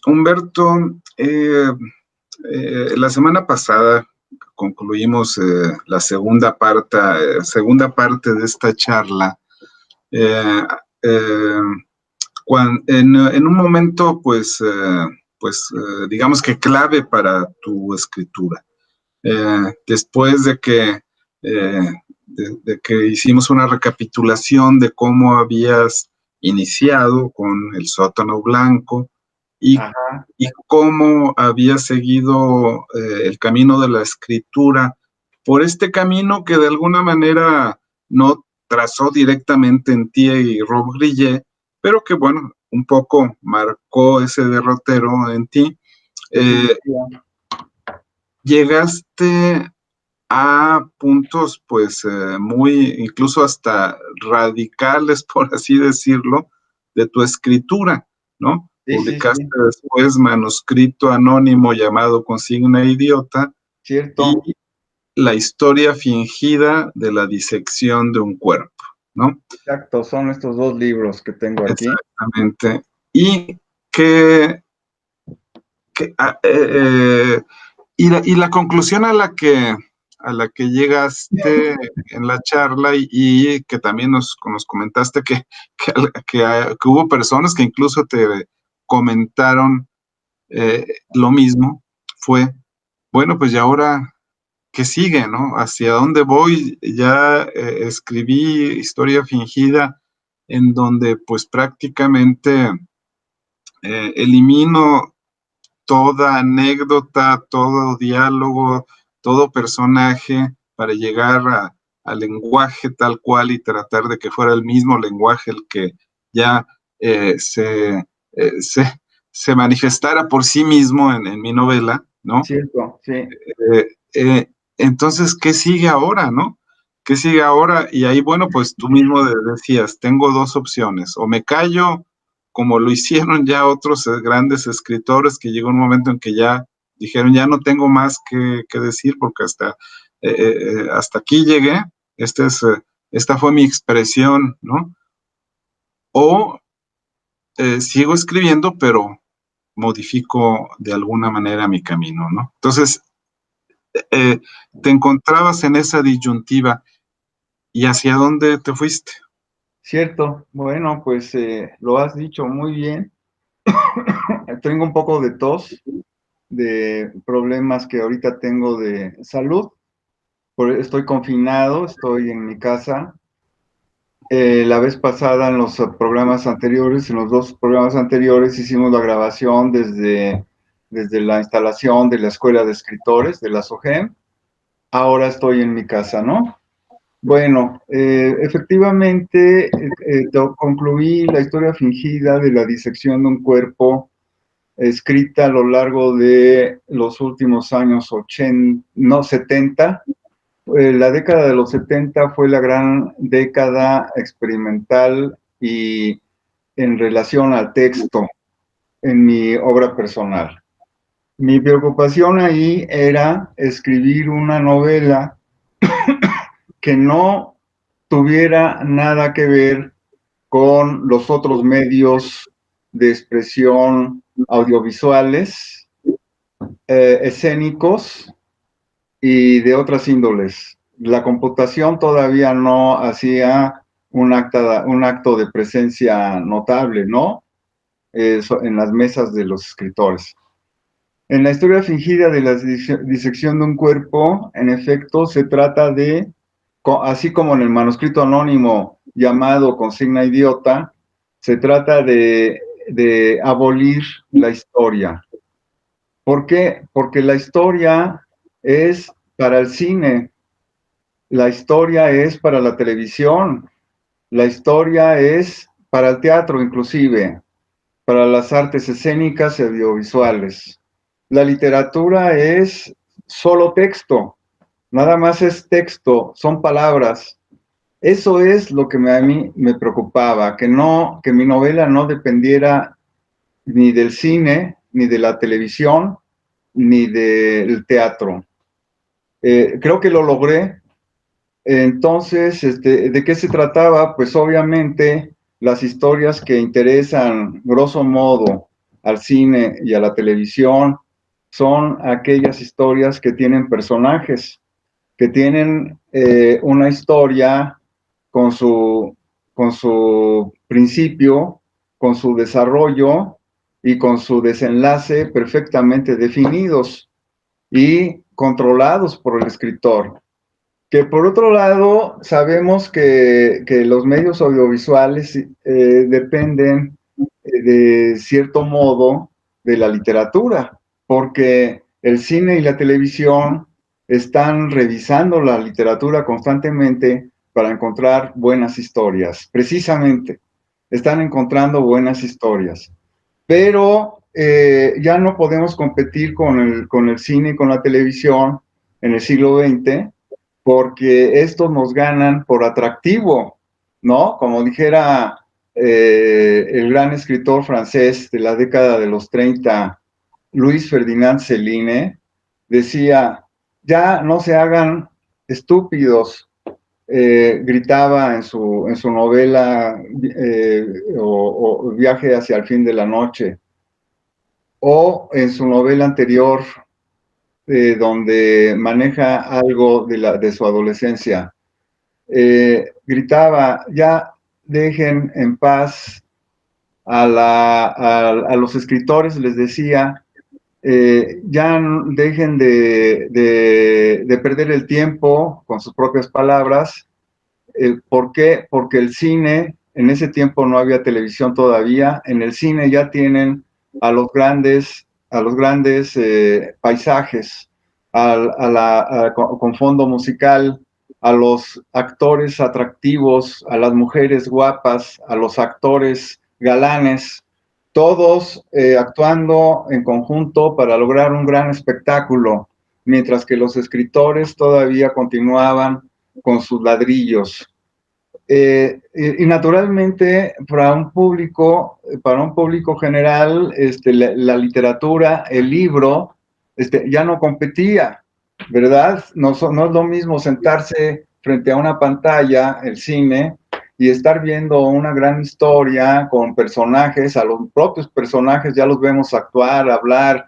Humberto, la semana pasada concluimos la segunda parte de esta charla. Eh, eh, en un momento, digamos que clave para tu escritura. Después de que hicimos una recapitulación de cómo habías iniciado con El sótano blanco y, Ajá, y cómo habías seguido el camino de la escritura por este camino que de alguna manera no trazó directamente en ti y Rob Grillet, pero que bueno, un poco marcó ese derrotero en ti. Eh, definitivamente. Llegaste a puntos muy, incluso hasta radicales, por así decirlo, de tu escritura, ¿no? Sí, sí, Publicaste sí, después manuscrito anónimo llamado Consigna Idiota y cierto, la historia fingida de la disección de un cuerpo, ¿no? exacto, son estos dos libros que tengo aquí. Exactamente. Y que, que ah, y la conclusión a la que llegaste en la charla y que también nos comentaste que hubo personas que incluso te comentaron lo mismo, fue, bueno, pues y ahora, ¿qué sigue, no? ¿Hacia dónde voy? Ya escribí Historia Fingida, en donde pues prácticamente elimino toda anécdota, todo diálogo, todo personaje para llegar al lenguaje tal cual y tratar de que fuera el mismo lenguaje el que ya eh, se, eh, se, se, manifestara por sí mismo en mi novela, ¿no? Cierto, sí, Eh, eh, entonces, ¿qué sigue ahora, no? ¿Qué sigue ahora? Y ahí, bueno, pues tú mismo decías, tengo dos opciones, o me callo, como lo hicieron ya otros grandes escritores, que llegó un momento en que ya dijeron, ya no tengo más que decir, porque hasta aquí llegué, esta fue mi expresión, ¿no? O sigo escribiendo, pero modifico de alguna manera mi camino, ¿no? Entonces, eh, te encontrabas en esa disyuntiva y hacia dónde te fuiste. cierto. Bueno, pues lo has dicho muy bien. Tengo un poco de tos, de problemas que ahorita tengo de salud. Estoy confinado, estoy en mi casa. La vez pasada, en los programas anteriores, en los dos programas anteriores, hicimos la grabación desde la instalación de la Escuela de Escritores de la SOGEM. Ahora estoy en mi casa, ¿no? Bueno, efectivamente, concluí la historia fingida de la disección de un cuerpo escrita a lo largo de los últimos años 80, no, 70. La década de los 70 fue la gran década experimental y en relación al texto en mi obra personal. Mi preocupación ahí era escribir una novela que no tuviera nada que ver con los otros medios de expresión audiovisuales, escénicos y de otras índoles. La computación todavía no hacía un acto de presencia notable, ¿no? En las mesas de los escritores. En la historia fingida de la disección de un cuerpo, en efecto, se trata de, así como en el manuscrito anónimo llamado Consigna Idiota, se trata de abolir la historia. ¿Por qué? Porque la historia es para el cine, la historia es para la televisión, la historia es para el teatro inclusive, para las artes escénicas y audiovisuales. La literatura es solo texto, nada más es texto, son palabras. Eso es lo que a mí me preocupaba, que mi novela no dependiera ni del cine, ni de la televisión, ni del teatro. Creo que lo logré. Entonces, ¿de qué se trataba? Pues obviamente las historias que interesan, grosso modo, al cine y a la televisión son aquellas historias que tienen personajes, que tienen una historia con su principio, con su desarrollo y con su desenlace perfectamente definidos y controlados por el escritor. Que por otro lado, sabemos que los medios audiovisuales dependen de cierto modo de la literatura, porque el cine y la televisión están revisando la literatura constantemente para encontrar buenas historias, precisamente, están encontrando buenas historias. Pero ya no podemos competir con el cine y con la televisión en el siglo XX, porque estos nos ganan por atractivo, ¿no? Como dijera el gran escritor francés de la década de los 30, Louis Ferdinand Céline, decía, ya no se hagan estúpidos, gritaba en su novela o Viaje hacia el fin de la noche, o en su novela anterior, donde maneja algo de su adolescencia. Gritaba, ya dejen en paz a los escritores, les decía, ya dejen de perder el tiempo con sus propias palabras. ¿Por qué? Porque el cine, en ese tiempo no había televisión todavía, en el cine ya tienen a los grandes paisajes, con fondo musical, a los actores atractivos, a las mujeres guapas, a los actores galanes, todos actuando en conjunto para lograr un gran espectáculo, mientras que los escritores todavía continuaban con sus ladrillos. Y naturalmente para un público general, la literatura, el libro, ya no competía, ¿verdad? No es lo mismo sentarse frente a una pantalla, el cine, y estar viendo una gran historia con personajes, a los propios personajes ya los vemos actuar, hablar,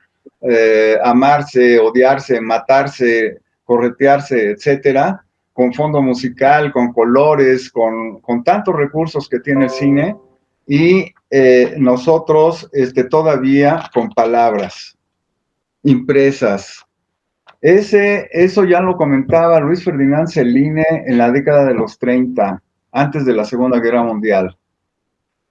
amarse, odiarse, matarse, corretearse, etcétera, con fondo musical, con colores, con tantos recursos que tiene el cine, y nosotros todavía con palabras impresas. Eso ya lo comentaba Luis Ferdinand Céline en la década de los 30, antes de la Segunda Guerra Mundial.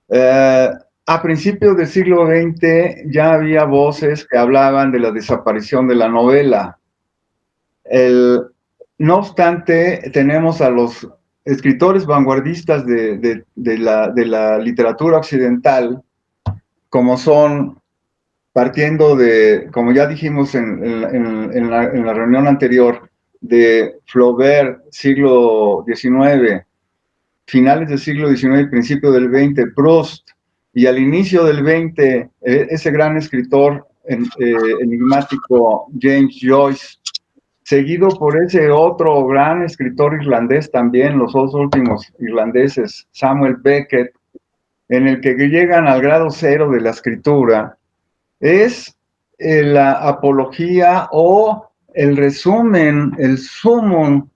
A principios del siglo XX ya había voces que hablaban de la desaparición de la novela. No obstante, tenemos a los escritores vanguardistas de la literatura occidental, como son, partiendo de, como ya dijimos en la reunión anterior, de Flaubert, siglo XIX, finales del siglo XIX, principio del XX, Proust, y al inicio del XX, ese gran escritor enigmático, James Joyce, seguido por ese otro gran escritor irlandés también, los dos últimos irlandeses, Samuel Beckett, en el que llegan al grado cero de la escritura, es la apología o el resumen, el sumum,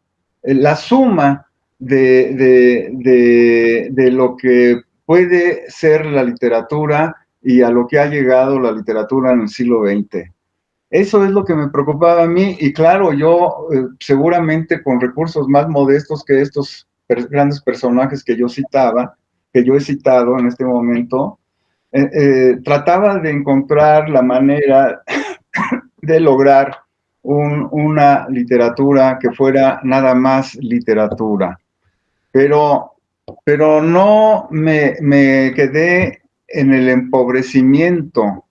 la suma de lo que puede ser la literatura y a lo que ha llegado la literatura en el siglo XX. Eso es lo que me preocupaba a mí, y claro, yo seguramente con recursos más modestos que estos grandes personajes que yo he citado en este momento, trataba de encontrar la manera de lograr una literatura que fuera nada más literatura. Pero no me quedé en el empobrecimiento.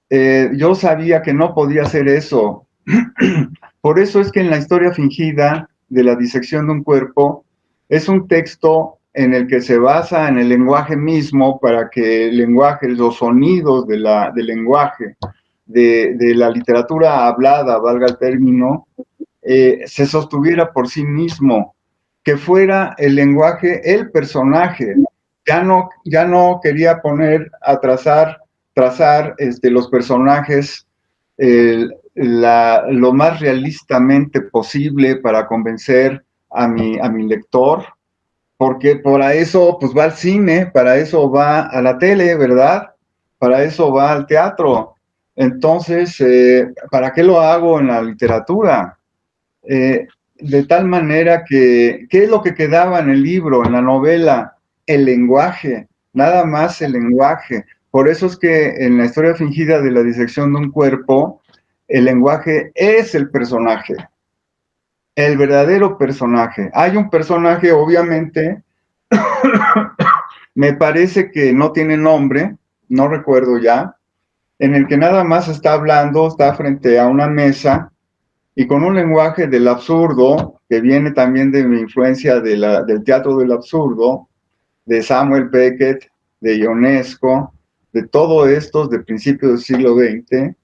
Yo sabía que no podía hacer eso. Por eso es que en la historia fingida de la disección de un cuerpo, es un texto en el que se basa en el lenguaje mismo para que el lenguaje, los sonidos del lenguaje, de la literatura hablada, valga el término, se sostuviera por sí mismo, que fuera el lenguaje, el personaje. Ya no quería poner a trazar trazar los personajes lo más realistamente posible para convencer a mi lector, porque para eso pues va al cine, para eso va a la tele, ¿verdad? Para eso va al teatro. Entonces, ¿para qué lo hago en la literatura? De tal manera que, ¿qué es lo que quedaba en el libro, en la novela? El lenguaje, nada más el lenguaje. Por eso es que en la historia fingida de la disección de un cuerpo, el lenguaje es el personaje, el verdadero personaje. Hay un personaje, obviamente, me parece que no tiene nombre, no recuerdo ya, en el que nada más está hablando, está frente a una mesa y con un lenguaje del absurdo, que viene también de mi influencia del teatro del absurdo, de Samuel Beckett, de Ionesco, de todos estos de principios del siglo XX,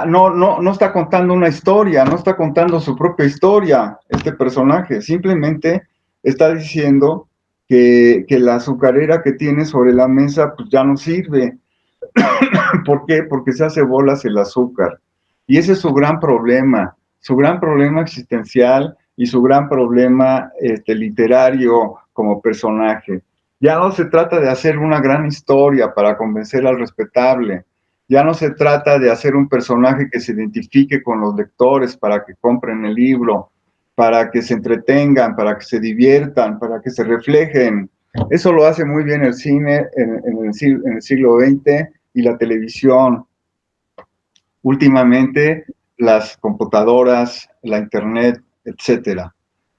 no está contando una historia, no está contando su propia historia, este personaje, simplemente está diciendo que la azucarera que tiene sobre la mesa pues ya no sirve. ¿Por qué? Porque se hace bolas el azúcar. Y ese es su gran problema existencial y su gran problema literario como personaje. Ya no se trata de hacer una gran historia para convencer al respetable. Ya no se trata de hacer un personaje que se identifique con los lectores para que compren el libro, para que se entretengan, para que se diviertan, para que se reflejen. Eso lo hace muy bien el cine en el siglo XX y la televisión. Últimamente, las computadoras, la internet, etcétera.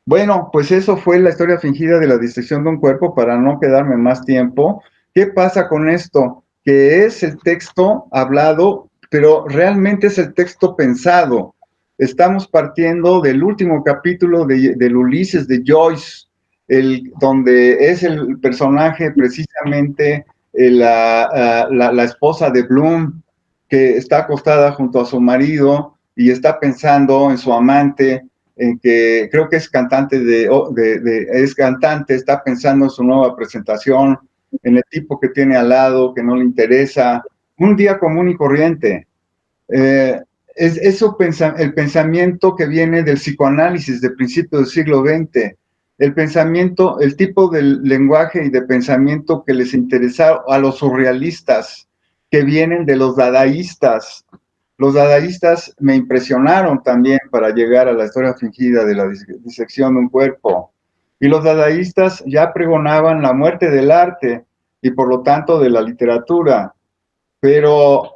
Bueno, pues eso fue la historia fingida de la disección de un cuerpo para no quedarme más tiempo. ¿Qué pasa con esto? Que es el texto hablado, pero realmente es el texto pensado. Estamos partiendo del último capítulo del Ulises de Joyce, donde es el personaje precisamente la esposa de Bloom, que está acostada junto a su marido y está pensando en su amante, en que creo que es cantante es cantante, está pensando en su nueva presentación, en el tipo que tiene al lado, que no le interesa, un día común y corriente. Es eso el pensamiento que viene del psicoanálisis de principios del siglo XX, el pensamiento, el tipo de lenguaje y de pensamiento que les interesa a los surrealistas, que vienen de los dadaístas. Los dadaístas me impresionaron también para llegar a la historia fingida de la disección de un cuerpo. Y los dadaístas ya pregonaban la muerte del arte y por lo tanto de la literatura. Pero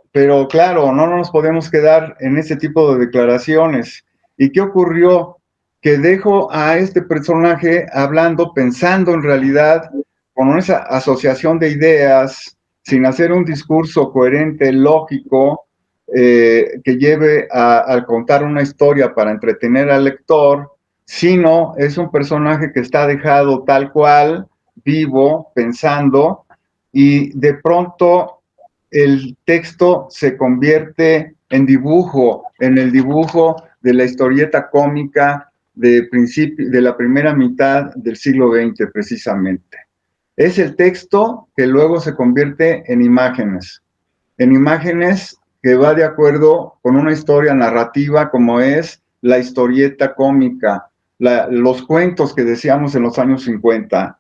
claro, no nos podemos quedar en ese tipo de declaraciones. ¿Y qué ocurrió? Que dejo a este personaje hablando, pensando en realidad, con esa asociación de ideas, sin hacer un discurso coherente, lógico, que lleve a contar una historia para entretener al lector, sino es un personaje que está dejado tal cual, vivo, pensando, y de pronto el texto se convierte en dibujo, en el dibujo de la historieta cómica de la primera mitad del siglo XX, precisamente. Es el texto que luego se convierte en imágenes que va de acuerdo con una historia narrativa como es la historieta cómica, los cuentos que decíamos en los años 50.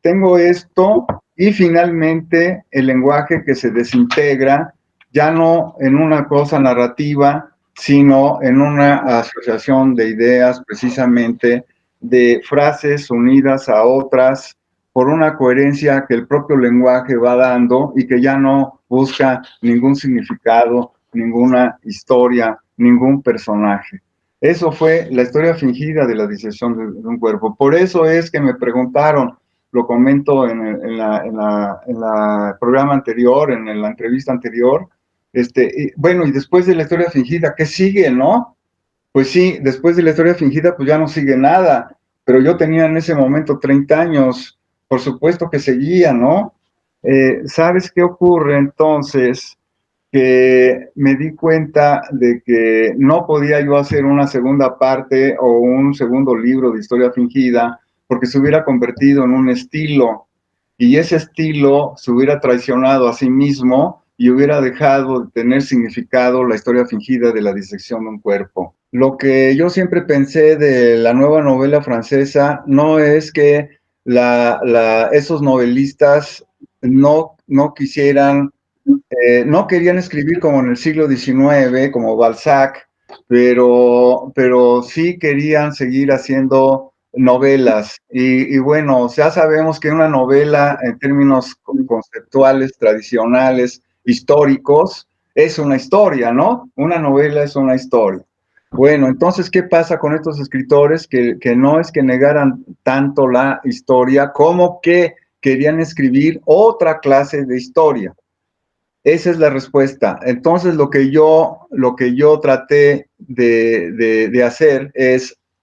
Tengo esto y finalmente el lenguaje que se desintegra ya no en una cosa narrativa, sino en una asociación de ideas precisamente de frases unidas a otras por una coherencia que el propio lenguaje va dando y que ya no busca ningún significado, ninguna historia, ningún personaje. Eso fue la historia fingida de la disección de un cuerpo. Por eso es que me preguntaron, lo comento en la programa anterior, en la entrevista anterior, bueno, y después de la historia fingida, ¿qué sigue, no? Pues sí, después de la historia fingida, pues ya no sigue nada, pero yo tenía en ese momento 30 años, por supuesto que seguía, ¿no? ¿Sabes qué ocurre entonces? Que me di cuenta de que no podía yo hacer una segunda parte o un segundo libro de historia fingida porque se hubiera convertido en un estilo. y ese estilo se hubiera traicionado a sí mismo y hubiera dejado de tener significado la historia fingida de la disección de un cuerpo. Lo que yo siempre pensé de la nueva novela francesa no es que esos novelistas no quisieran, no querían escribir como en el siglo XIX, como Balzac, pero sí querían seguir haciendo novelas. Y bueno, ya sabemos que una novela en términos conceptuales, tradicionales, históricos, es una historia, ¿no? Una novela es una historia. Bueno, entonces, ¿qué pasa con estos escritores que no es que negaran tanto la historia como que querían escribir otra clase de historia? Esa es la respuesta. Entonces, lo que yo traté de hacer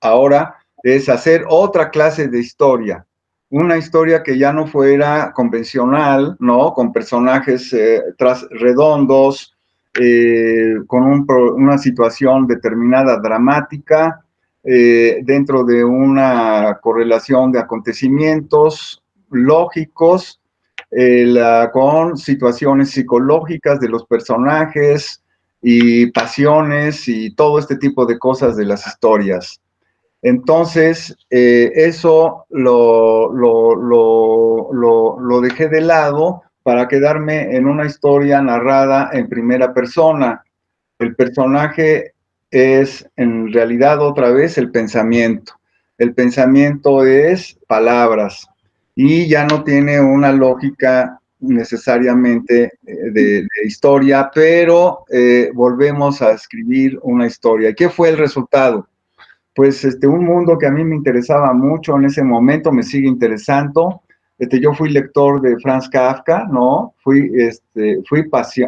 ahora es hacer otra clase de historia. Una historia que ya no fuera convencional, ¿no? Con personajes redondos, con una situación determinada dramática, dentro de una correlación de acontecimientos lógicos, con situaciones psicológicas de los personajes y pasiones y todo este tipo de cosas de las historias. Entonces, eso lo dejé de lado para quedarme en una historia narrada en primera persona. El personaje es en realidad otra vez el pensamiento. El pensamiento es palabras y ya no tiene una lógica necesariamente de historia, pero volvemos a escribir una historia. ¿Y qué fue el resultado? Pues un mundo que a mí me interesaba mucho en ese momento, me sigue interesando. Yo fui lector de Franz Kafka, ¿no? Fui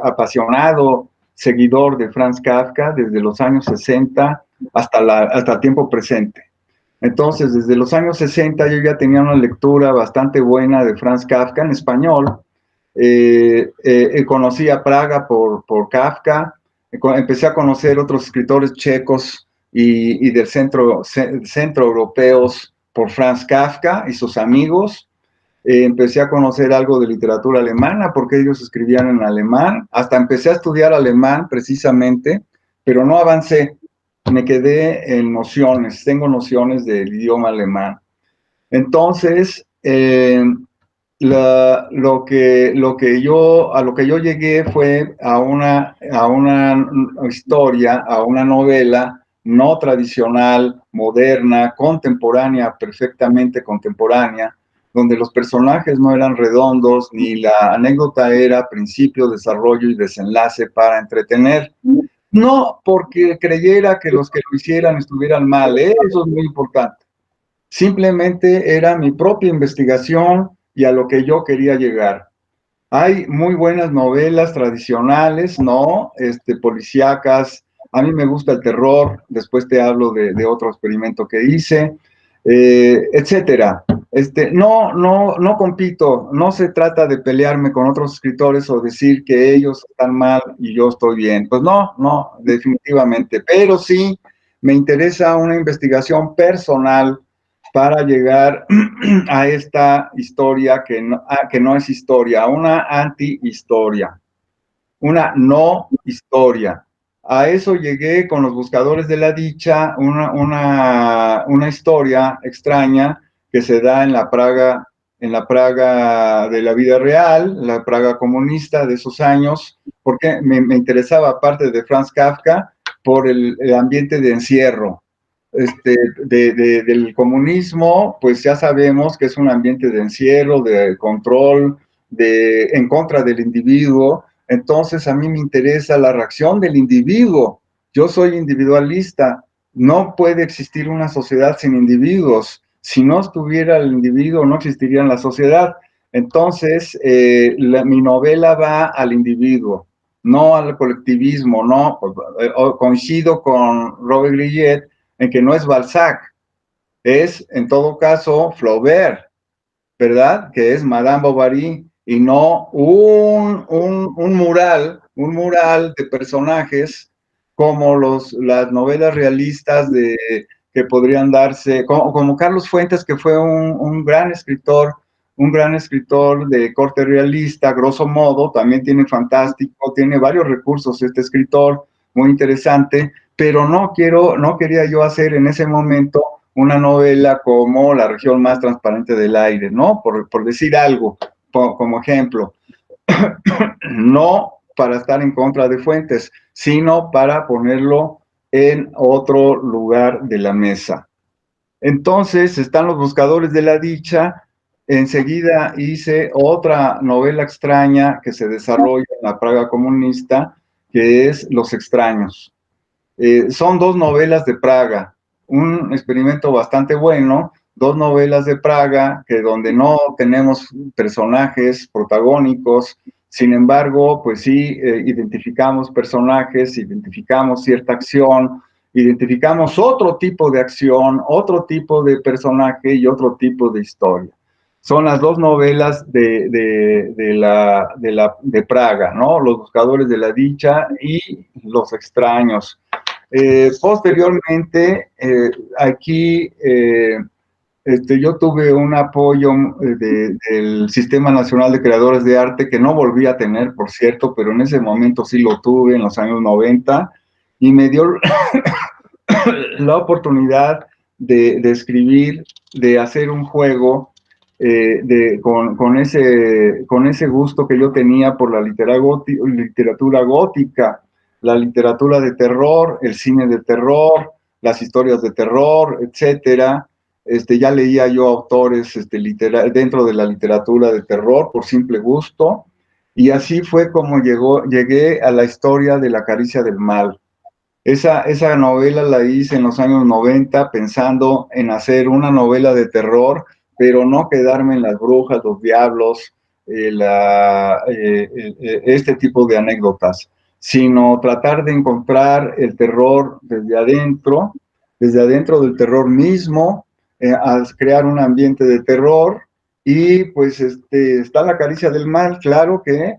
apasionado seguidor de Franz Kafka desde los años 60 hasta el tiempo presente. Entonces, desde los años 60 yo ya tenía una lectura bastante buena de Franz Kafka en español. Conocí a Praga por Kafka, empecé a conocer otros escritores checos y del centro europeos por Franz Kafka y sus amigos. Empecé a conocer algo de literatura alemana porque ellos escribían en alemán. Hasta empecé a estudiar alemán precisamente, pero no avancé. Me quedé en nociones, tengo nociones del idioma alemán. Entonces, a lo que yo llegué fue a una historia, a una novela no tradicional, moderna, contemporánea, perfectamente contemporánea, donde los personajes no eran redondos, ni la anécdota era principio, desarrollo y desenlace para entretener. No porque creyera que los que lo hicieran estuvieran mal, eso es muy importante. Simplemente era mi propia investigación y a lo que yo quería llegar. Hay muy buenas novelas tradicionales, ¿no? Policíacas. A mí me gusta el terror. Después te hablo de otro experimento que hice, etcétera. No compito. No se trata de pelearme con otros escritores o decir que ellos están mal y yo estoy bien. Pues no, definitivamente. Pero sí me interesa una investigación personal para llegar a esta historia que no es historia, una anti-historia, una no historia. A eso llegué con los buscadores de la dicha, una historia extraña que se da en la Praga de la vida real, la Praga comunista de esos años, porque me interesaba, aparte de Franz Kafka, por el ambiente de encierro. Del comunismo, pues ya sabemos que es un ambiente de encierro, de control, en contra del individuo. Entonces a mí me interesa la reacción del individuo. Yo soy individualista. No puede existir una sociedad sin individuos. Si no estuviera el individuo, no existiría la sociedad. Entonces, mi novela va al individuo, no al colectivismo, no. Coincido con Robert Grillet en que no es Balzac, es en todo caso Flaubert, ¿verdad? Que es Madame Bovary y no un mural de personajes como las novelas realistas que podrían darse, como Carlos Fuentes, que fue un gran escritor un gran escritor de corte realista, grosso modo, también tiene fantástico, tiene varios recursos este escritor, muy interesante, pero no quería yo hacer en ese momento una novela como La región más transparente del aire, ¿no? Por decir algo, como ejemplo. No para estar en contra de Fuentes, sino para ponerlo en otro lugar de la mesa. Entonces están Los buscadores de la dicha. Enseguida hice otra novela extraña que se desarrolla en la Praga comunista, que es Los extraños. Son dos novelas de Praga, un experimento bastante bueno, dos novelas de Praga que donde no tenemos personajes protagónicos, sin embargo, pues sí, identificamos personajes, identificamos cierta acción, identificamos otro tipo de acción, otro tipo de personaje y otro tipo de historia. Son las dos novelas de Praga, ¿no? Los buscadores de la dicha y Los extraños. Posteriormente, aquí yo tuve un apoyo del Sistema Nacional de Creadores de Arte, que no volví a tener, por cierto, pero en ese momento sí lo tuve, en los años 90, y me dio la oportunidad de escribir, de hacer un juego con ese gusto que yo tenía por la literatura gótica, la literatura de terror, el cine de terror, las historias de terror, etcétera. Ya leía yo autores dentro de la literatura de terror por simple gusto, y así fue como llegué a la historia de La caricia del mal. Esa novela la hice en los años 90 pensando en hacer una novela de terror, pero no quedarme en las brujas, los diablos, este tipo de anécdotas, sino tratar de encontrar el terror desde adentro del terror mismo, a crear un ambiente de terror. Y pues está La caricia del mal, claro que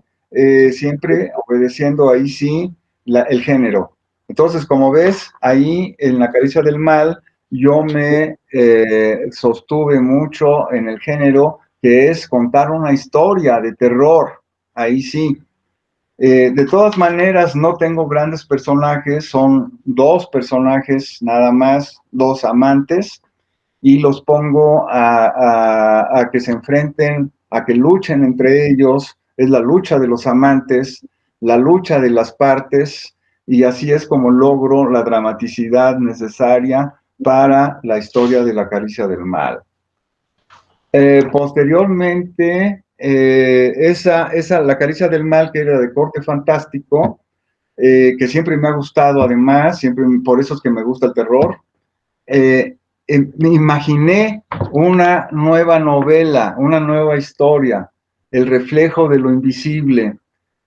siempre obedeciendo ahí sí el género. Entonces, como ves, ahí en La caricia del mal, yo me sostuve mucho en el género, que es contar una historia de terror, ahí sí. De todas maneras, no tengo grandes personajes, son dos personajes nada más, dos amantes, y los pongo a que se enfrenten, a que luchen entre ellos. Es la lucha de los amantes, la lucha de las partes, y así es como logro la dramaticidad necesaria para la historia de La caricia del mal. Posteriormente, La caricia del mal, que era de corte fantástico, que siempre me ha gustado, además, siempre, por eso es que me gusta el terror. Me imaginé una nueva novela, una nueva historia, El reflejo de lo invisible.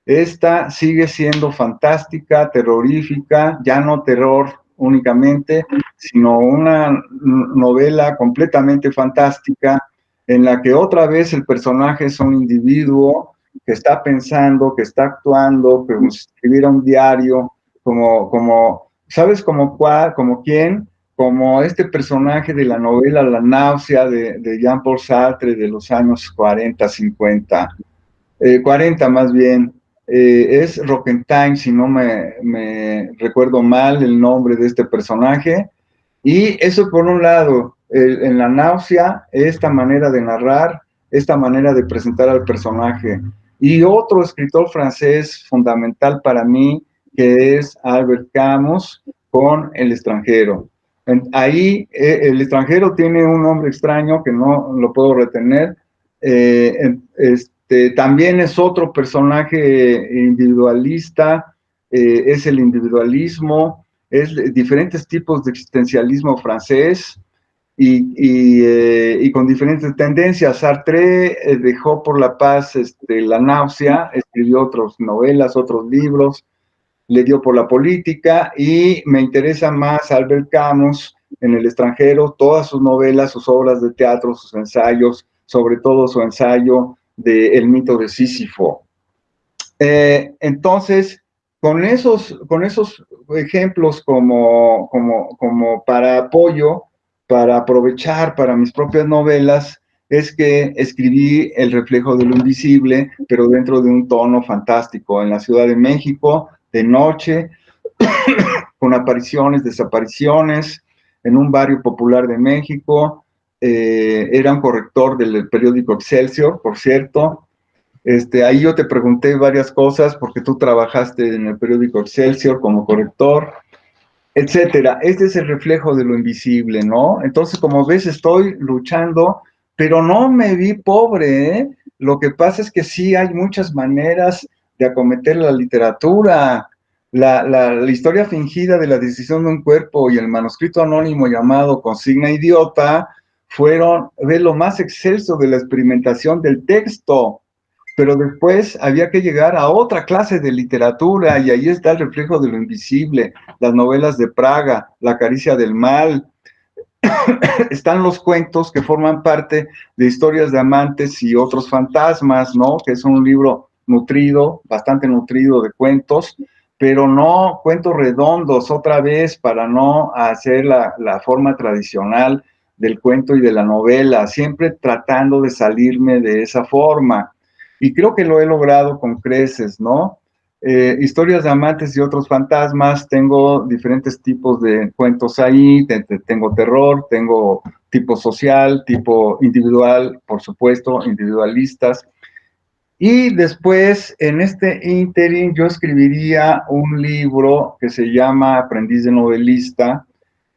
Esta sigue siendo fantástica, terrorífica, ya no terror únicamente, sino una novela completamente fantástica, en la que otra vez el personaje es un individuo que está pensando, que está actuando, como si escribiera un diario, ¿sabes? Como quién, como este personaje de la novela La náusea de Jean-Paul Sartre de los años 40, 50, 40 más bien. Es Roquentin, si no me recuerdo mal el nombre de este personaje. Y eso por un lado, en La náusea, esta manera de narrar, esta manera de presentar al personaje. Y otro escritor francés fundamental para mí, que es Albert Camus, con El extranjero. Ahí El extranjero tiene un nombre extraño que no lo puedo retener. También es otro personaje individualista, es el individualismo, es diferentes tipos de existencialismo francés y con diferentes tendencias. Sartre dejó por la paz La náusea, escribió otras novelas, otros libros, le dio por la política, y me interesa más Albert Camus en El extranjero, todas sus novelas, sus obras de teatro, sus ensayos, sobre todo su ensayo de El mito de Sísifo. Entonces, con esos ejemplos como para apoyo, para aprovechar para mis propias novelas, es que escribí El reflejo de lo invisible, pero dentro de un tono fantástico, en la Ciudad de México, de noche, con apariciones, desapariciones, en un barrio popular de México. Era un corrector del periódico Excelsior, por cierto. Ahí yo te pregunté varias cosas porque tú trabajaste en el periódico Excelsior como corrector, etcétera. Este es el reflejo de lo invisible, ¿no? Entonces, como ves, estoy luchando, pero no me vi pobre, ¿eh? Lo que pasa es que sí hay muchas maneras de acometer la literatura. La historia fingida de la decisión de un cuerpo y el manuscrito anónimo llamado Consigna Idiota fueron lo más excelso de la experimentación del texto, pero después había que llegar a otra clase de literatura y ahí está el reflejo de lo invisible, las novelas de Praga, La caricia del mal, están los cuentos que forman parte de Historias de amantes y otros fantasmas, ¿no? Que es un libro nutrido, bastante nutrido de cuentos, pero no cuentos redondos, otra vez, para no hacer la forma tradicional del cuento y de la novela, siempre tratando de salirme de esa forma. Y creo que lo he logrado con creces, ¿no? Historias de amantes y otros fantasmas, tengo diferentes tipos de cuentos ahí, tengo terror, tengo tipo social, tipo individual, por supuesto, individualistas. Y después, en este ínterin, yo escribiría un libro que se llama Aprendiz de Novelista,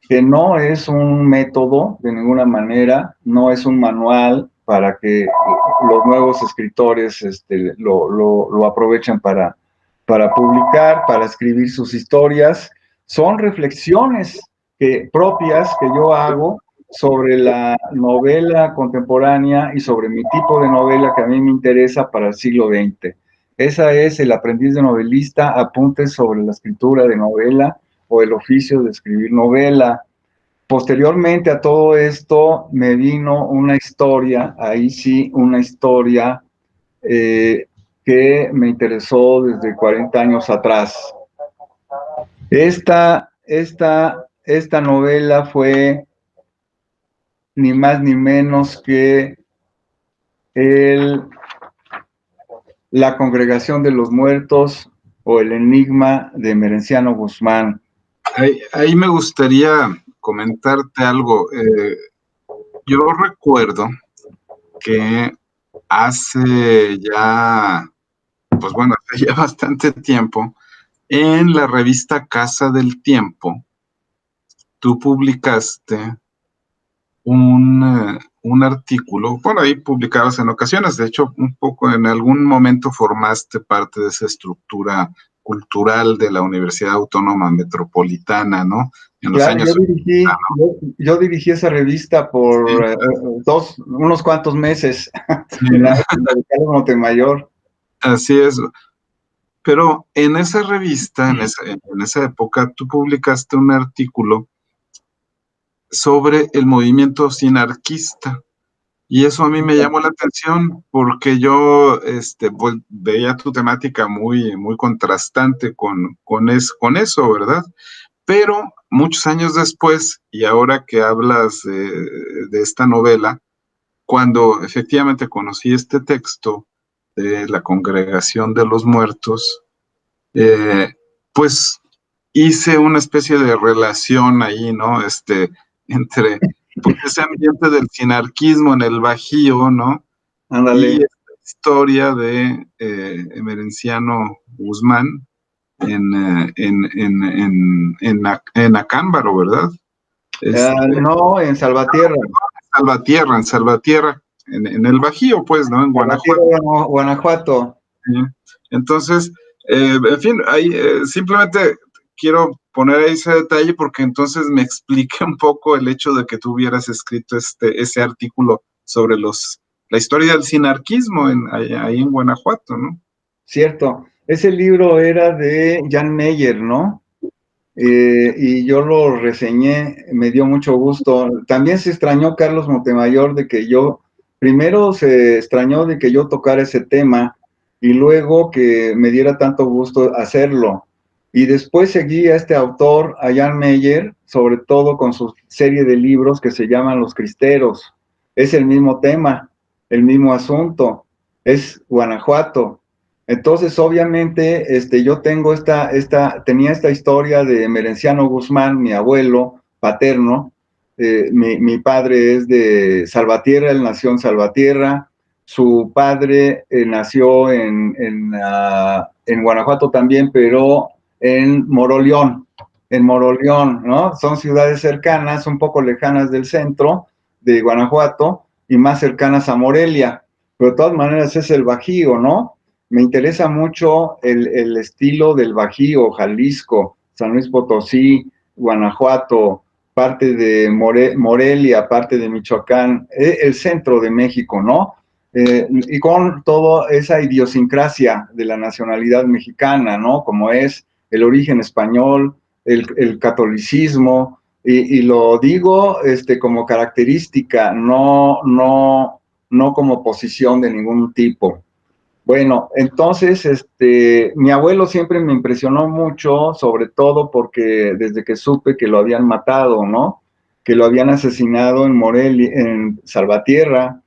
que no es un método de ninguna manera, no es un manual para que los nuevos escritores lo aprovechen para publicar, para escribir sus historias. Son reflexiones propias que yo hago sobre la novela contemporánea y sobre mi tipo de novela que a mí me interesa para el siglo XX. Esa es El aprendiz de novelista, apuntes sobre la escritura de novela o el oficio de escribir novela. Posteriormente a todo esto me vino una historia, ahí sí, una historia que me interesó desde 40 años atrás. Esta novela fue ni más ni menos que La Congregación de los Muertos o El Enigma de Merenciano Guzmán. Ahí me gustaría comentarte algo. Yo recuerdo que hace ya, pues bueno, hace ya bastante tiempo, en la revista Casa del Tiempo, tú publicaste un artículo, bueno, ahí publicabas en ocasiones, de hecho, un poco en algún momento formaste parte de esa estructura cultural de la Universidad Autónoma Metropolitana, ¿no? En los Claro, años... yo dirigí esa revista por unos cuantos meses, Sí, en la época de Carlos Montemayor. así es. Pero en esa revista, en esa época, tú publicaste un artículo sobre el movimiento sinarquista. Y eso a mí me llamó la atención porque yo pues, veía tu temática muy, muy contrastante con eso, ¿verdad? Pero muchos años después, y ahora que hablas de esta novela, cuando efectivamente conocí este texto de la Congregación de los Muertos, pues hice una especie de relación ahí, ¿no? Entre pues, ese ambiente del sinarquismo en el Bajío, ¿no? Ándale. Y esta historia de Emerenciano Guzmán en Acámbaro, ¿verdad? No, en Salvatierra. En Salvatierra, en el Bajío, pues, ¿no? En Guanajuato. Salvatierra, Guanajuato. ¿Sí? Entonces, en fin, ahí simplemente quiero poner ahí ese detalle porque entonces me explica un poco el hecho de que tú hubieras escrito ese artículo sobre la historia del sinarquismo ahí en Guanajuato, ¿no? Cierto. Ese libro era de Jan Meyer, ¿no? Y yo lo reseñé, me dio mucho gusto. También se extrañó Carlos Montemayor primero se extrañó de que yo tocara ese tema y luego que me diera tanto gusto hacerlo. Y después seguí a este autor, a Jan Meyer, sobre todo con su serie de libros que se llaman Los Cristeros. es el mismo tema, el mismo asunto, es Guanajuato. Entonces, obviamente, yo tengo tenía esta historia de Merenciano Guzmán, mi abuelo paterno. Mi padre es de Salvatierra, él nació en Salvatierra. Su padre nació en Guanajuato también, pero en Moroleón, ¿no? Son ciudades cercanas, un poco lejanas del centro de Guanajuato y más cercanas a Morelia, pero de todas maneras es el Bajío, ¿no? Me interesa mucho el estilo del Bajío, Jalisco, San Luis Potosí, Guanajuato, parte de Morelia, parte de Michoacán, el centro de México, ¿no? Y con toda esa idiosincrasia de la nacionalidad mexicana, ¿no? Como es el origen español, el catolicismo, y lo digo como característica, no como posición de ningún tipo. Bueno, entonces, mi abuelo siempre me impresionó mucho, sobre todo porque desde que supe que lo habían matado, ¿no? Que lo habían asesinado en Morelia, en Salvatierra,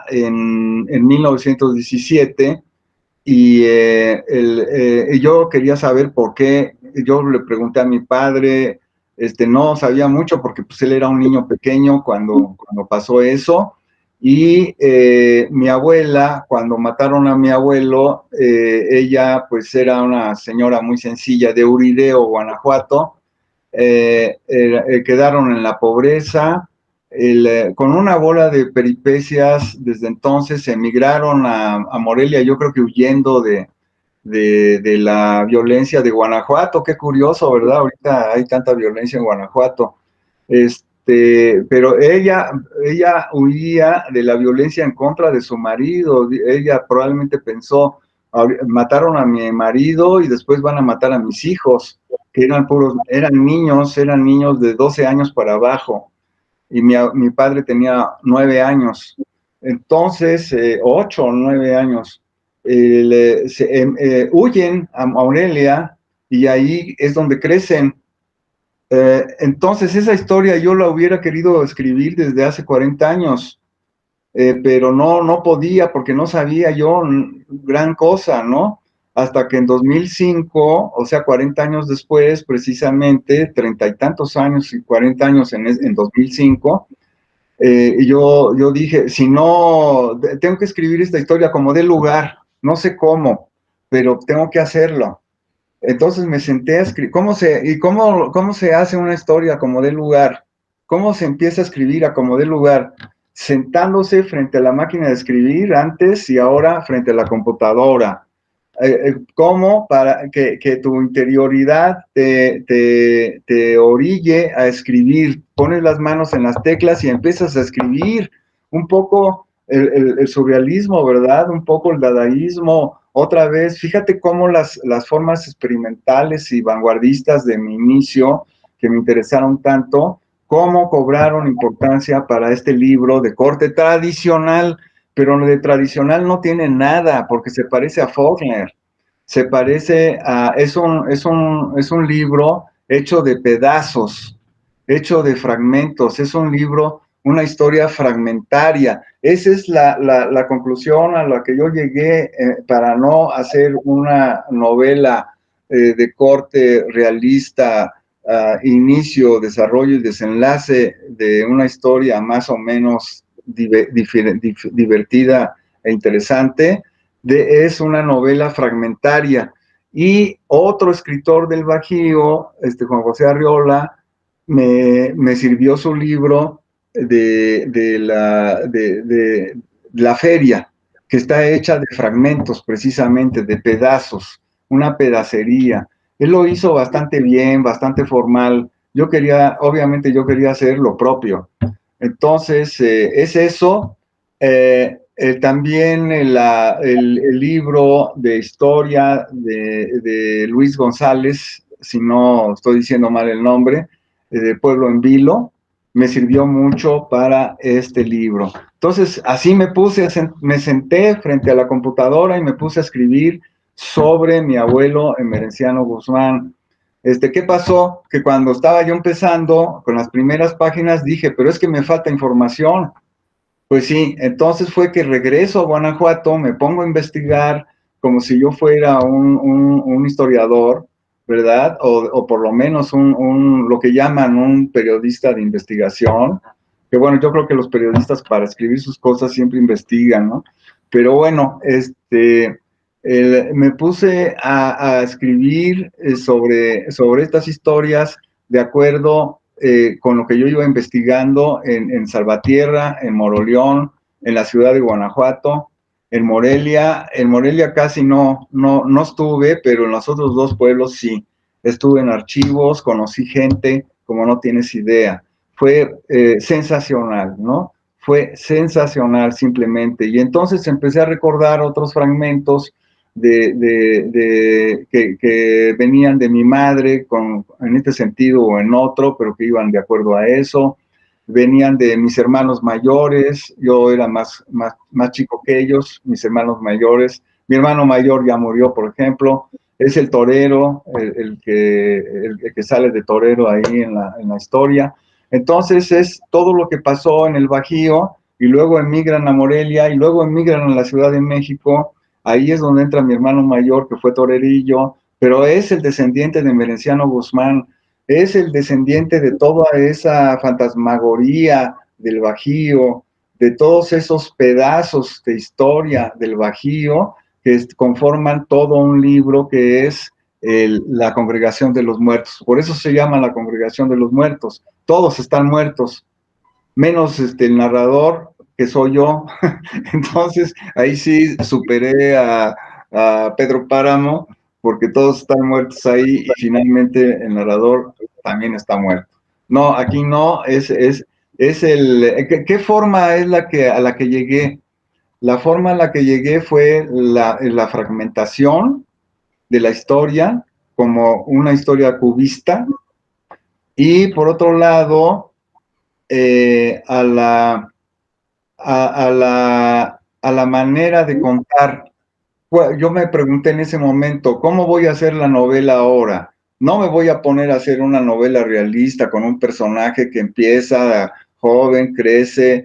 en 1917, y yo quería saber por qué. Yo le pregunté a mi padre, no sabía mucho porque pues él era un niño pequeño cuando pasó eso. Y mi abuela, cuando mataron a mi abuelo, ella pues era una señora muy sencilla de Urideo, Guanajuato. Quedaron en la pobreza, con una bola de peripecias. Desde entonces emigraron a Morelia, yo creo que huyendo de la violencia de Guanajuato. Qué curioso, ¿verdad? Ahorita hay tanta violencia en Guanajuato. Pero ella huía de la violencia en contra de su marido. Ella probablemente pensó, mataron a mi marido y después van a matar a mis hijos, que eran niños de 12 años para abajo, y mi padre tenía 9 años. Entonces, 8 o 9 años, huyen a Aurelia, y ahí es donde crecen. Entonces, esa historia yo la hubiera querido escribir desde hace 40 años, pero no podía porque no sabía yo gran cosa, ¿no? Hasta que en 2005, o sea, 40 años después, precisamente, 30 y tantos años y 40 años en 2005, yo dije, si no, tengo que escribir esta historia como de lugar, no sé cómo, pero tengo que hacerlo. Entonces me senté a escribir. ¿Cómo se hace una historia como de lugar? ¿Cómo se empieza a escribir a como de lugar? Sentándose frente a la máquina de escribir antes y ahora frente a la computadora. ¿Cómo? Para que tu interioridad te orille a escribir. Pones las manos en las teclas y empiezas a escribir. Un poco el surrealismo, ¿verdad? Un poco el dadaísmo. Otra vez, fíjate cómo las formas experimentales y vanguardistas de mi inicio, que me interesaron tanto, cómo cobraron importancia para este libro de corte tradicional, pero lo de tradicional no tiene nada, porque se parece a Faulkner, es un libro hecho de pedazos, hecho de fragmentos, es un libro, una historia fragmentaria. Esa es la conclusión a la que yo llegué, para no hacer una novela de corte realista, inicio, desarrollo y desenlace de una historia más o menos divertida e interesante. Es una novela fragmentaria. Y otro escritor del Bajío, Juan José Arriola, me sirvió su libro de la feria, que está hecha de fragmentos, precisamente, de pedazos, una pedacería. Él lo hizo bastante bien, bastante formal. Obviamente yo quería hacer lo propio. Entonces, es eso. También el libro de historia de Luis González, si no estoy diciendo mal el nombre, de Pueblo en Vilo, me sirvió mucho para este libro. Entonces, así me senté frente a la computadora y me puse a escribir sobre mi abuelo Emerenciano Guzmán. ¿Qué pasó? Que cuando estaba yo empezando con las primeras páginas dije, pero es que me falta información. Pues sí, entonces fue que regreso a Guanajuato, me pongo a investigar como si yo fuera un historiador, ¿verdad? O por lo menos lo que llaman un periodista de investigación, que bueno, yo creo que los periodistas para escribir sus cosas siempre investigan, ¿no? Pero bueno, me puse a escribir sobre estas historias de acuerdo con lo que yo iba investigando en Salvatierra, en Moroleón, en la ciudad de Guanajuato, en Morelia casi no estuve, pero en los otros dos pueblos sí. Estuve en archivos, conocí gente, como no tienes idea. Fue sensacional, ¿no? Fue sensacional simplemente. Y entonces empecé a recordar otros fragmentos que venían de mi madre en este sentido o en otro, pero que iban de acuerdo a eso. Venían de mis hermanos mayores, yo era más chico que ellos, mis hermanos mayores. Mi hermano mayor ya murió, por ejemplo, es el torero, el que sale de torero ahí en la historia. Entonces es todo lo que pasó en el Bajío, y luego emigran a Morelia, y luego emigran a la Ciudad de México. Ahí es donde entra mi hermano mayor, que fue torerillo, pero es el descendiente de Merenciano Guzmán, es el descendiente de toda esa fantasmagoría del Bajío, de todos esos pedazos de historia del Bajío que conforman todo un libro que es la Congregación de los Muertos. Por eso se llama la Congregación de los Muertos. Todos están muertos, menos el narrador, que soy yo. Entonces, ahí sí superé a Pedro Páramo, porque todos están muertos ahí, y finalmente el narrador también está muerto. No, aquí no, ¿qué forma es a la que llegué? La forma a la que llegué fue la fragmentación de la historia, como una historia cubista, y por otro lado, a la manera de contar. Yo me pregunté en ese momento, ¿cómo voy a hacer la novela ahora? No me voy a poner a hacer una novela realista con un personaje que empieza joven, crece,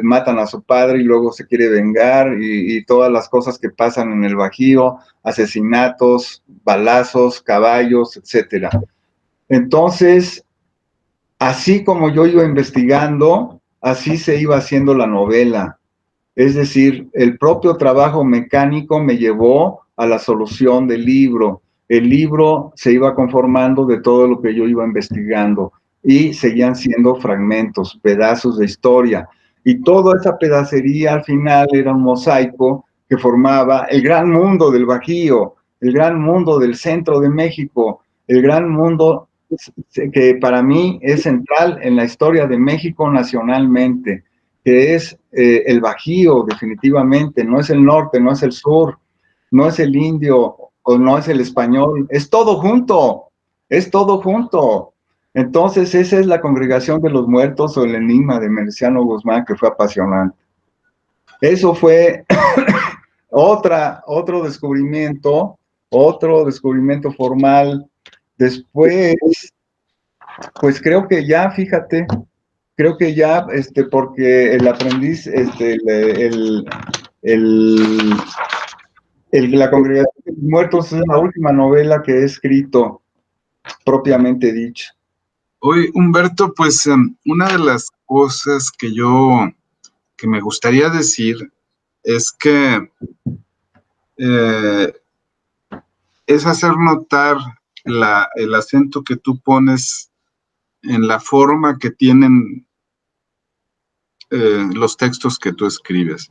matan a su padre y luego se quiere vengar, y todas las cosas que pasan en el Bajío, asesinatos, balazos, caballos, etcétera. Entonces, así como yo iba investigando, así se iba haciendo la novela. Es decir, el propio trabajo mecánico me llevó a la solución del libro. El libro se iba conformando de todo lo que yo iba investigando, y seguían siendo fragmentos, pedazos de historia. Y toda esa pedacería al final era un mosaico que formaba el gran mundo del Bajío, el gran mundo del centro de México, el gran mundo que para mí es central en la historia de México nacionalmente, que es el Bajío, definitivamente. No es el norte, no es el sur, no es el indio o no es el español, es todo junto, es todo junto. Entonces esa es la Congregación de los Muertos, o el enigma de Merenciano Guzmán, que fue apasionante. Eso fue otro descubrimiento formal. Después, pues creo que ya, fíjate, porque el aprendiz, la Congregación de los Muertos es la última novela que he escrito, propiamente dicha. Oye, Humberto, pues una de las cosas que me gustaría decir es que es hacer notar el acento que tú pones en la forma que tienen los textos que tú escribes.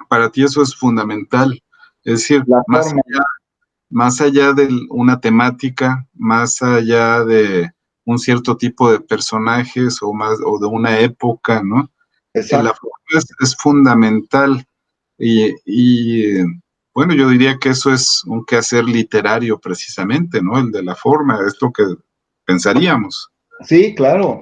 Para ti eso es fundamental. Es decir, más allá de una temática, más allá de un cierto tipo de personajes o de una época, ¿no? La forma es fundamental. Y bueno, yo diría que eso es un quehacer literario precisamente, ¿no? El de la forma, es lo que pensaríamos. Sí, claro.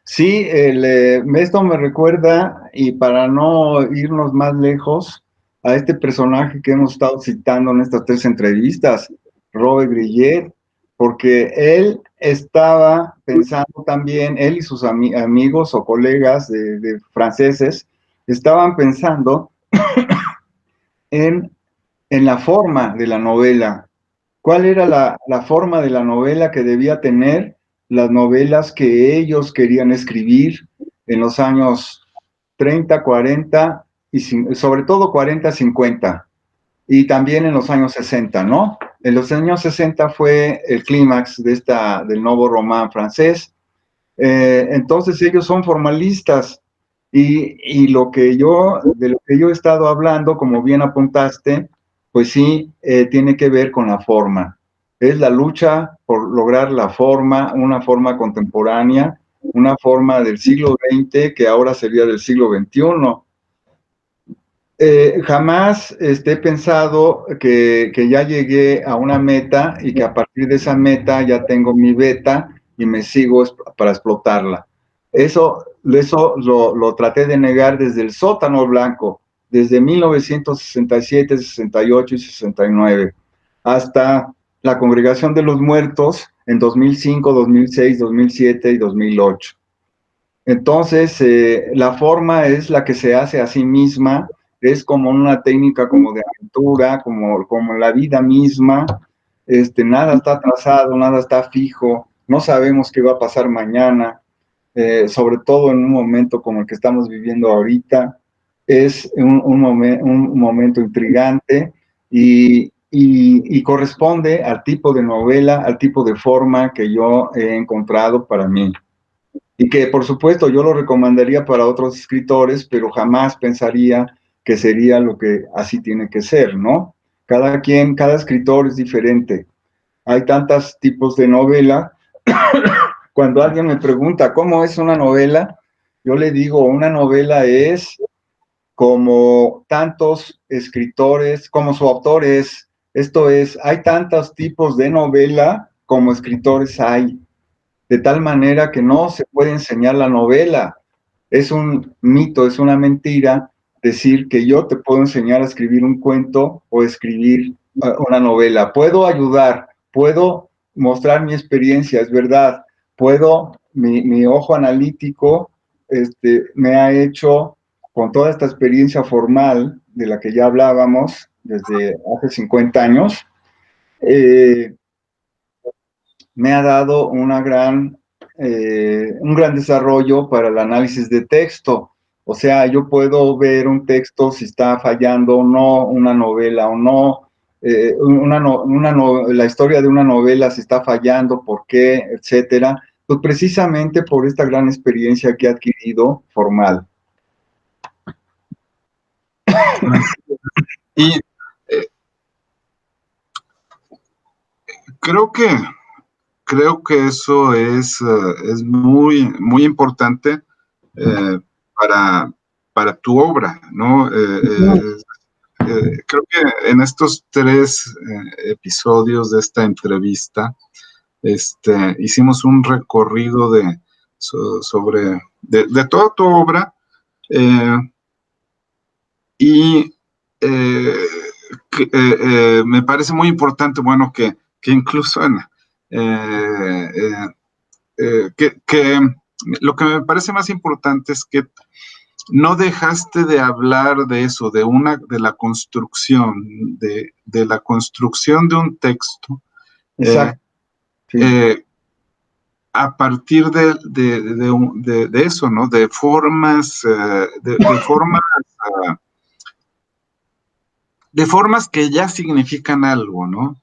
Sí, esto me recuerda, y para no irnos más lejos, a este personaje que hemos estado citando en estas 3 entrevistas, Robert Grillet, porque él estaba pensando también, él y sus amigos o colegas de franceses, estaban pensando en, en la forma de la novela. ¿Cuál era la forma de la novela que debía tener las novelas que ellos querían escribir en los años 30, 40 y sobre todo 40, 50? Y también en los años 60, ¿no? En los años 60 fue el clímax del nuevo román francés. Entonces ellos son formalistas y de lo que yo he estado hablando, como bien apuntaste, pues sí, tiene que ver con la forma. Es la lucha por lograr la forma, una forma contemporánea, una forma del siglo XX que ahora sería del siglo XXI. Jamás he pensado que ya llegué a una meta y que a partir de esa meta ya tengo mi beta y me sigo para explotarla. Eso lo traté de negar desde el sótano blanco, desde 1967, 68 y 69, hasta la Congregación de los Muertos en 2005, 2006, 2007 y 2008. Entonces, la forma es la que se hace a sí misma, es como una técnica como de aventura, como la vida misma. Nada está trazado, nada está fijo, no sabemos qué va a pasar mañana, sobre todo en un momento como el que estamos viviendo ahorita. Es un momento intrigante y corresponde al tipo de novela, al tipo de forma que yo he encontrado para mí. Y que, por supuesto, yo lo recomendaría para otros escritores, pero jamás pensaría que sería lo que así tiene que ser, ¿no? Cada escritor es diferente. Hay tantos tipos de novela. Cuando alguien me pregunta cómo es una novela, yo le digo, una novela es como tantos escritores, como su autor es. Esto es, hay tantos tipos de novela como escritores hay, de tal manera que no se puede enseñar la novela. Es un mito, es una mentira decir que yo te puedo enseñar a escribir un cuento o escribir una novela. Puedo ayudar, puedo mostrar mi experiencia, es verdad. Mi ojo analítico me ha hecho, con toda esta experiencia formal de la que ya hablábamos desde hace 50 años, me ha dado un gran desarrollo para el análisis de texto. O sea, yo puedo ver un texto si está fallando o no, una novela o no, la historia de una novela si está fallando, por qué, etcétera. Pues precisamente por esta gran experiencia que he adquirido formal. Y creo que eso es muy, muy importante para tu obra, ¿no? Creo que en estos 3 episodios de esta entrevista, hicimos un recorrido de toda tu obra y me parece muy importante, bueno, que incluso que lo que me parece más importante es que no dejaste de hablar de eso, de la construcción, de la construcción de un texto. Exacto. Sí. A partir de eso, ¿no? De formas, de formas que ya significan algo, ¿no?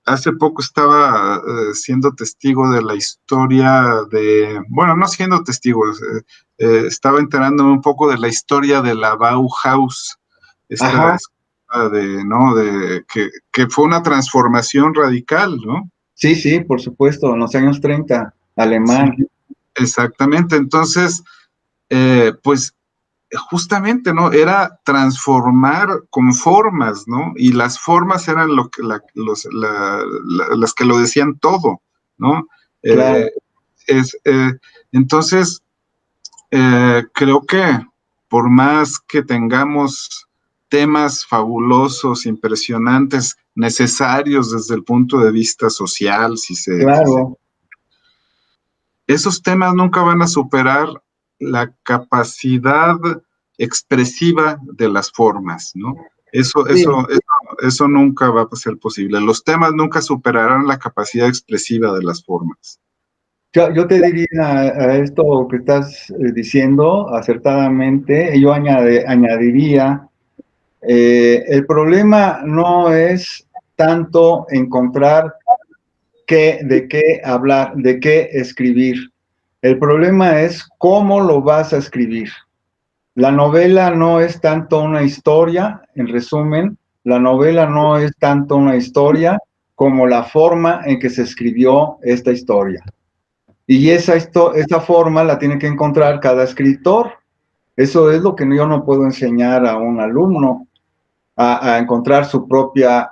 Hace poco estaba siendo testigo de la historia bueno, no siendo testigo, estaba enterándome un poco de la historia de la Bauhaus, esta escuela ¿no? Que fue una transformación radical, ¿no? Sí, sí, por supuesto, en los años 30, alemán. Sí, exactamente, entonces, pues justamente, ¿no? Era transformar con formas, ¿no? Y las formas eran las que lo decían todo, ¿no? Claro. Entonces, creo que por más que tengamos temas fabulosos, impresionantes, necesarios desde el punto de vista social, Claro. Esos temas nunca van a superar la capacidad expresiva de las formas, ¿no? Sí. Eso nunca va a ser posible. Los temas nunca superarán la capacidad expresiva de las formas. Yo te diría a esto que estás diciendo acertadamente, yo añadiría, el problema no es tanto encontrar de qué hablar, de qué escribir. El problema es cómo lo vas a escribir. La novela no es tanto una historia, en resumen, la novela no es tanto una historia como la forma en que se escribió esta historia. Y esa forma la tiene que encontrar cada escritor. Eso es lo que yo no puedo enseñar a un alumno, a encontrar su propia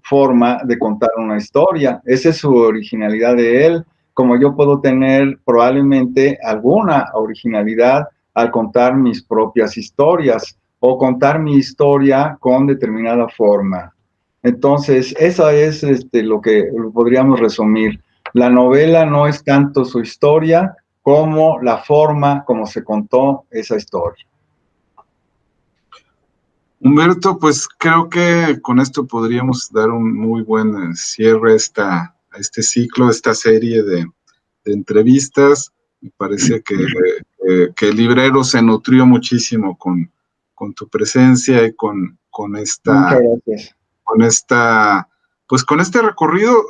forma de contar una historia. Esa es su originalidad de él, como yo puedo tener probablemente alguna originalidad al contar mis propias historias o contar mi historia con determinada forma. Entonces, eso es lo que podríamos resumir. La novela no es tanto su historia como la forma como se contó esa historia. Humberto, pues creo que con esto podríamos dar un muy buen cierre a este ciclo, esta serie de entrevistas. Me parece que el librero se nutrió muchísimo con tu presencia y con Muchas gracias. pues con este recorrido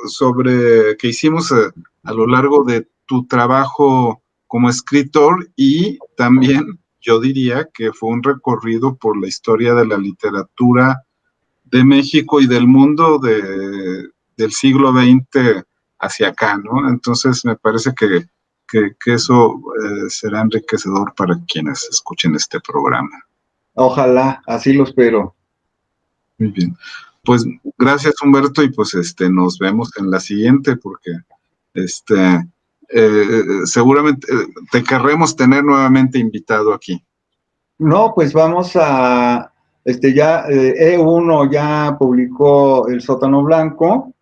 que hicimos a lo largo de tu trabajo como escritor, y también yo diría que fue un recorrido por la historia de la literatura de México y del mundo del siglo XX hacia acá, ¿no? Entonces me parece que eso será enriquecedor para quienes escuchen este programa. Ojalá, así lo espero. Muy bien. Pues gracias, Humberto, y pues nos vemos en la siguiente, porque seguramente te querremos tener nuevamente invitado aquí. No, pues vamos a, ya E1 ya publicó El Sótano Blanco,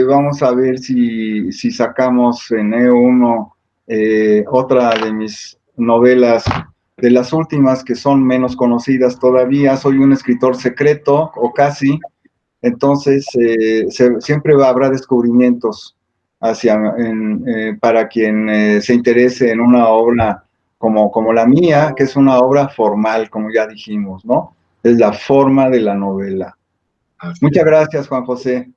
vamos a ver si sacamos en E1 otra de mis novelas, de las últimas que son menos conocidas todavía. Soy un escritor secreto, o casi, entonces siempre habrá descubrimientos para quien se interese en una obra como la mía, que es una obra formal, como ya dijimos, ¿no? Es la forma de la novela. Muchas gracias, Juan José.